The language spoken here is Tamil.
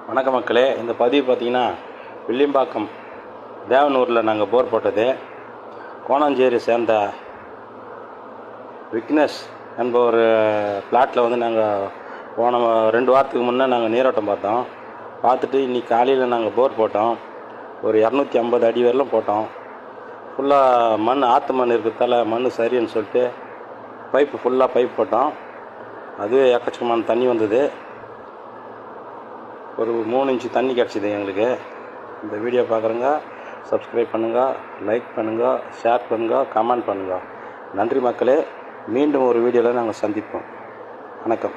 வணக்க மக்களே, இந்த பதிவு பார்த்திங்கன்னா வில்லியம்பாக்கம் தேவனூரில் நாங்கள் போர் போட்டது. கோணாஞ்சேரி சேர்ந்த விக்னேஷ் என்ப ஒரு பிளாட்டில் வந்து நாங்கள் போன 2 வாரத்துக்கு முன்னே நாங்கள் நீரோட்டம் பார்த்தோம். பார்த்துட்டு இன்றைக்கி காலையில் நாங்கள் போர் போட்டோம். ஒரு 250 அடி வரலும் போட்டோம். ஃபுல்லாக மண் ஆற்று மண் இருக்கிறதால மண் சரின்னு சொல்லிட்டு ஃபுல்லாக பைப் போட்டோம். அதுவே எக்கச்சக்கமான தண்ணி வந்தது. ஒரு 3 இன்ச்சு தண்ணி கிடச்சிது எங்களுக்கு. இந்த வீடியோ பார்க்குறங்க சப்ஸ்கிரைப் பண்ணுங்கள், லைக் பண்ணுங்கள், ஷேர் பண்ணுங்கள், கமெண்ட் பண்ணுங்கள். நன்றி மக்களே. மீண்டும் ஒரு வீடியோவில் நாங்கள் சந்திப்போம். வணக்கம்.